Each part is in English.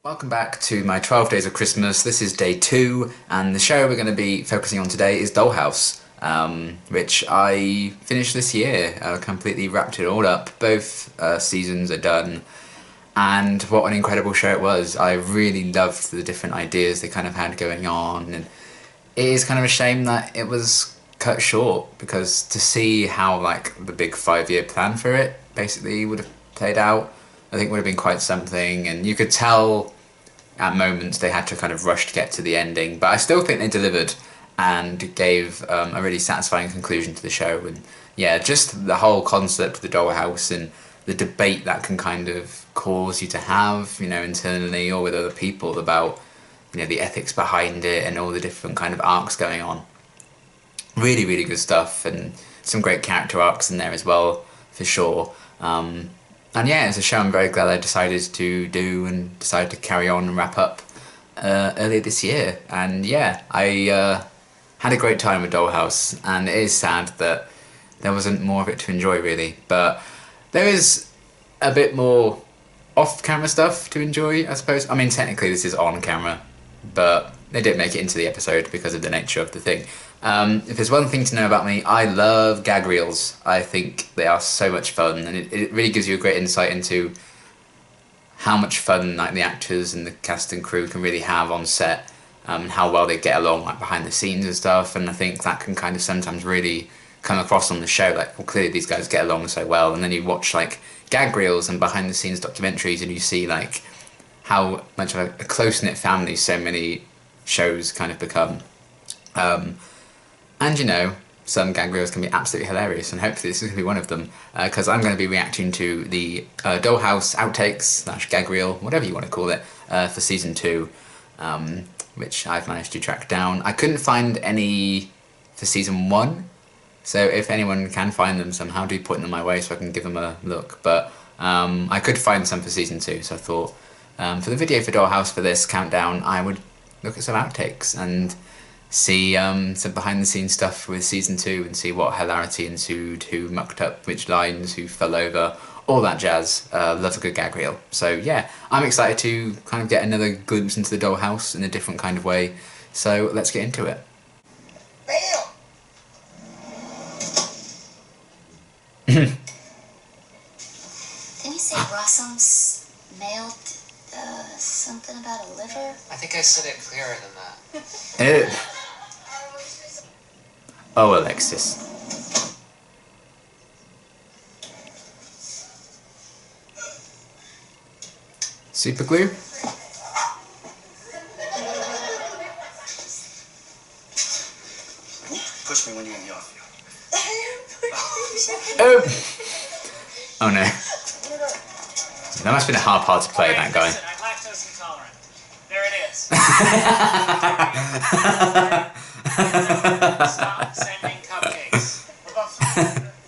Welcome back to my 12 Days of Christmas. This is day 2, and the show we're going to be focusing on today is Dollhouse, which I finished this year. Completely wrapped it all up. Both seasons are done, and what an incredible show it was. I really loved the different ideas they kind of had going on, and it is kind of a shame that it was cut short, because to see how like the big 5-year plan for it basically would have played out, I think would have been quite something. And you could tell at moments they had to kind of rush to get to the ending, but I still think they delivered and gave a really satisfying conclusion to the show. And yeah, just the whole concept of the dollhouse and the debate that can kind of cause you to have, you know, internally or with other people about, you know, the ethics behind it and all the different kind of arcs going on. Really, really good stuff, and some great character arcs in there as well, for sure. And yeah, it's a show I'm very glad I decided to do and decided to carry on and wrap up earlier this year. And yeah, I had a great time with Dollhouse, and it is sad that there wasn't more of it to enjoy, really. But there is a bit more off-camera stuff to enjoy, I suppose. I mean, technically this is on camera, but they didn't make it into the episode because of the nature of the thing. If there's one thing to know about me, I love gag reels. I think they are so much fun, and it really gives you a great insight into how much fun like the actors and the cast and crew can really have on set, how well they get along like behind the scenes and stuff. And I think that can kind of sometimes really come across on the show, like, well, clearly these guys get along so well, and then you watch like gag reels and behind the scenes documentaries and you see like how much of a close-knit family so many shows kind of become. And you know, some gag reels can be absolutely hilarious, and hopefully this is going to be one of them, because I'm going to be reacting to the Dollhouse outtakes / gag reel, whatever you want to call it, for season 2, which I've managed to track down. I couldn't find any for season 1, so if anyone can find them somehow, do point them my way so I can give them a look. But I could find some for season 2, so I thought for the video for Dollhouse for this countdown, I would look at some outtakes and see some behind the scenes stuff with season 2 and see what hilarity ensued, who mucked up which lines, who fell over, all that jazz. Love a good gag reel. So yeah, I'm excited to kind of get another glimpse into the Dollhouse in a different kind of way. So let's get into it. Didn't you say Rossum's mailed something about a liver? I think I said it clearer than that. Oh, Alexis. Super glue? Push me when you're in the office. Oh no. That must have been a hard part to play, that guy. Listen, I'm lactose intolerant. There it is. Stop sending cupcakes. What about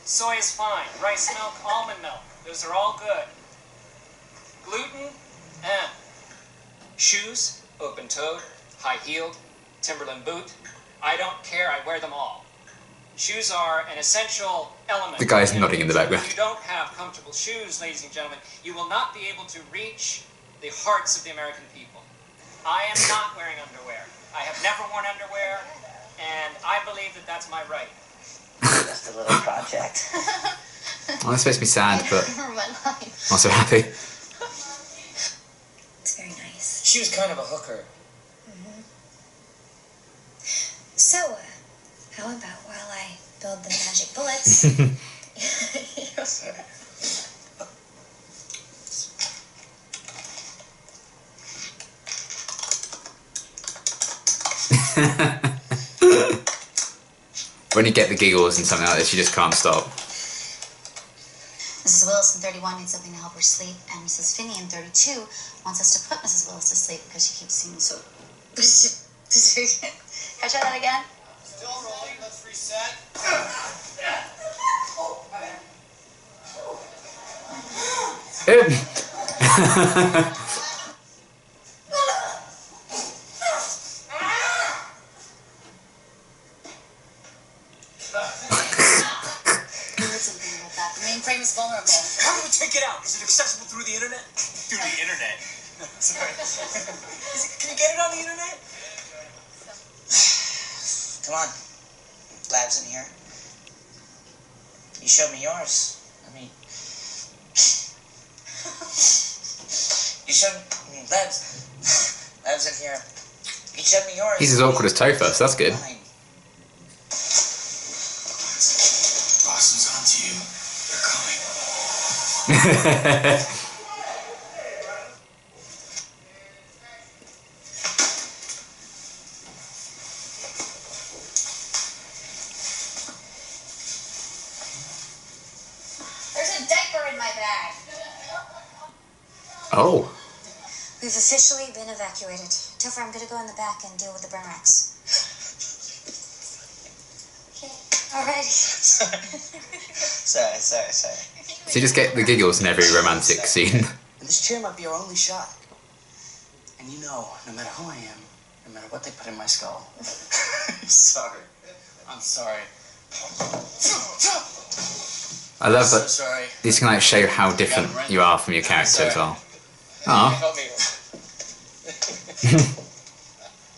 soy is fine. Rice milk, almond milk. Those are all good. Gluten? Shoes? Open-toed, high-heeled, Timberland boot. I don't care. I wear them all. Shoes are an essential element. The guy's nodding in the background. If you don't have comfortable shoes, ladies and gentlemen, you will not be able to reach the hearts of the American people. I am not wearing underwear. I have never worn underwear, and I believe that that's my right. Just a little project. Well, that's supposed to be sad, but also happy. It's very nice. She was kind of a hooker. So, how about while I build the magic bullets? When you get the giggles and something like this, you just can't stop. Mrs. Willis in 31 needs something to help her sleep, and Mrs. Finney in 32 wants us to put Mrs. Willis to sleep because she keeps seeming so... Can I try that again? Still rolling, let's reset. Mainframe is vulnerable. How do we take it out? Is it accessible through the internet? Through the internet. Sorry. Can you get it on the internet? Come on. Lab's in here. You showed me yours. I mean... You showed... Lab's in here. You showed me yours. He's as awkward as Topher, so that's good. Fine. Boston's on to you. They're coming. There's a diaper in my bag. Oh. We've officially been evacuated. Topher, I'm gonna go in the back and deal with the burn racks. Okay. Alrighty. Sorry. So you just get the giggles in every romantic scene. And this chair might be our only shot. And you know, no matter who I am, no matter what they put in my skull. Sorry. I'm sorry. I love So that sorry. these can like show how different you are from your character as well. Aw. Help me.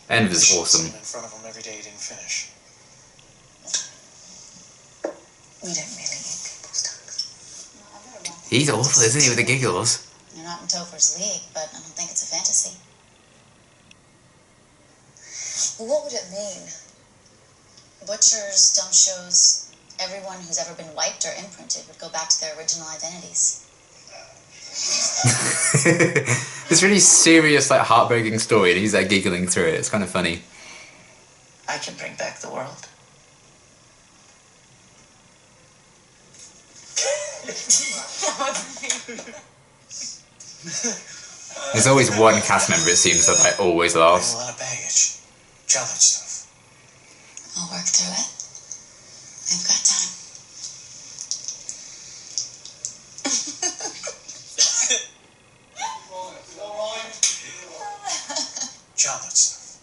End was awesome. In front of him every day he didn't finish. We don't really eat people's tongues. He's awful, isn't he, with the giggles? You're not in Topher's league, but I don't think it's a fantasy. Well, what would it mean? Butchers, dump shows, everyone who's ever been wiped or imprinted would go back to their original identities. This really serious, like heartbreaking story, and he's like giggling through it. It's kind of funny. I can bring back the world. There's always one cast member, it seems, that like always A laughs. lot of baggage. Challenge stuff. I'll work through it. I've got time. Challenge stuff.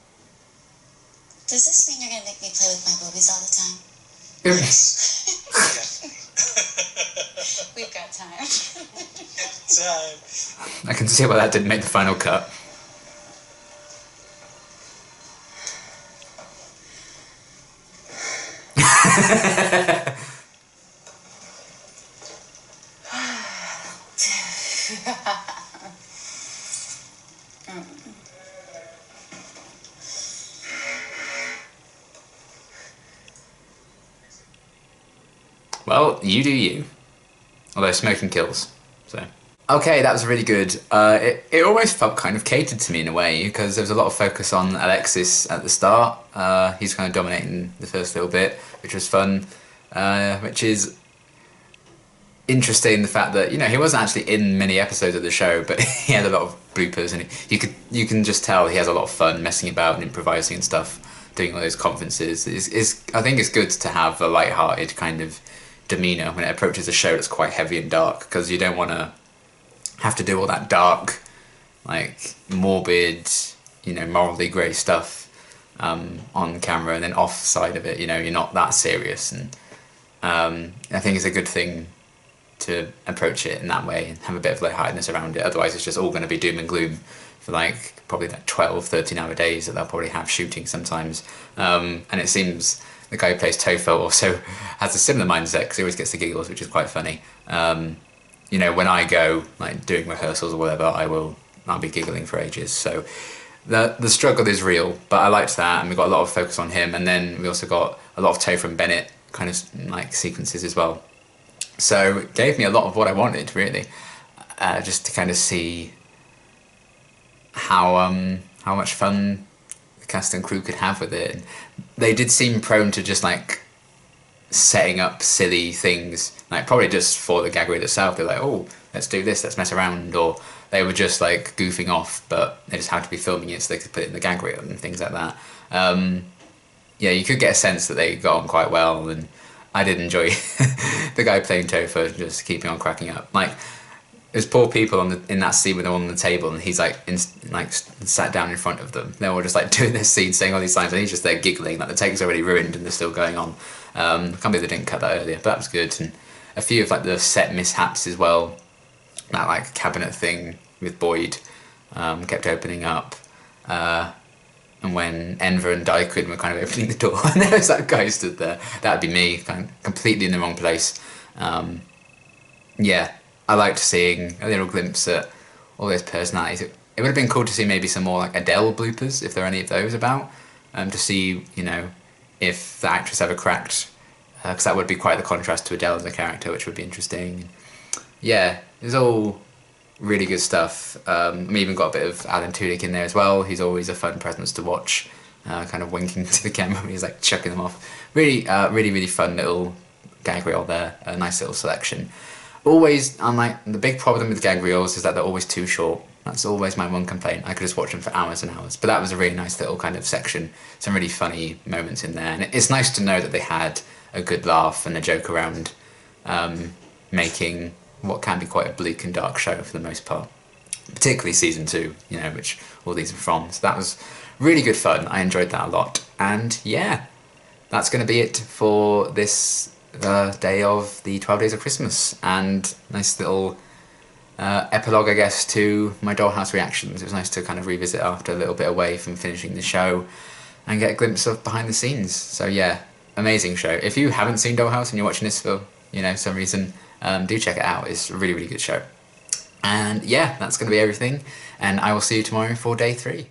Does this mean you're gonna make me play with my boobies all the time? We've got time. Time. I can see why that didn't make the final cut. Well, you do you. Although smoking kills, so. Okay, that was really good. It almost felt kind of catered to me in a way, because there was a lot of focus on Alexis at the start. He's kind of dominating the first little bit, which was fun. Which is interesting, the fact that, you know, he wasn't actually in many episodes of the show, but he had a lot of bloopers, and you can just tell he has a lot of fun messing about and improvising and stuff, doing all those conferences. I think it's good to have a light-hearted kind of demeanour when it approaches a show that's quite heavy and dark, because you don't want to have to do all that dark, like morbid, you know, morally grey stuff on camera, and then off side of it, you know, you're not that serious. And I think it's a good thing to approach it in that way and have a bit of lightheartedness around it. Otherwise it's just all going to be doom and gloom for like probably like 12, 13-hour days that they'll probably have shooting sometimes. And it seems the guy who plays Topher also has a similar mindset, because he always gets the giggles, which is quite funny. You know, when I go like doing rehearsals or whatever, I'll be giggling for ages. So the struggle is real, but I liked that, and we got a lot of focus on him, and then we also got a lot of Topher and Bennett kind of like sequences as well. So it gave me a lot of what I wanted, really, just to kind of see how much fun the cast and crew could have with it. And they did seem prone to just like setting up silly things, like probably just for the gag reel itself. They're like, oh, let's do this, let's mess around, or they were just like goofing off, but they just had to be filming it so they could put it in the gag reel and things like that. Yeah, you could get a sense that they got on quite well, and I did enjoy the guy playing Topher just keeping on cracking up. Like, there's poor people in that scene when they're on the table, and he's like sat down in front of them. They're all just like doing this scene, saying all these lines, and he's just there giggling. Like the take's already ruined, and they're still going on. I can't believe they didn't cut that earlier, but that was good. And a few of like the set mishaps as well. That like cabinet thing with Boyd, kept opening up. And when Enver and Daikun were kind of opening the door, and there was that guy stood there. That'd be me, kind of completely in the wrong place. Yeah, I liked seeing a little glimpse at all those personalities. It would have been cool to see maybe some more like Adele bloopers, if there are any of those about, to see, you know, if the actress ever cracked, because that would be quite the contrast to Adele as a character, which would be interesting. Yeah, it was all really good stuff. We even got a bit of Alan Tudyk in there as well. He's always a fun presence to watch, kind of winking to the camera when he's like chucking them off. Really, really fun little gag reel there. A nice little selection. Always, unlike the big problem with gag reels is that they're always too short. That's always my one complaint. I could just watch them for hours and hours. But that was a really nice little kind of section. Some really funny moments in there. And it's nice to know that they had a good laugh and a joke around making what can be quite a bleak and dark show for the most part. Particularly season 2, you know, which all these are from. So that was really good fun. I enjoyed that a lot. And yeah, that's going to be it for this day of the 12 Days of Christmas. And nice little epilogue, I guess, to my Dollhouse reactions. It was nice to kind of revisit after a little bit away from finishing the show and get a glimpse of behind the scenes. So yeah, amazing show. If you haven't seen Dollhouse and you're watching this for, you know, some reason, do check it out. It's a really good show. And yeah, that's going to be everything. And I will see you tomorrow for day 3.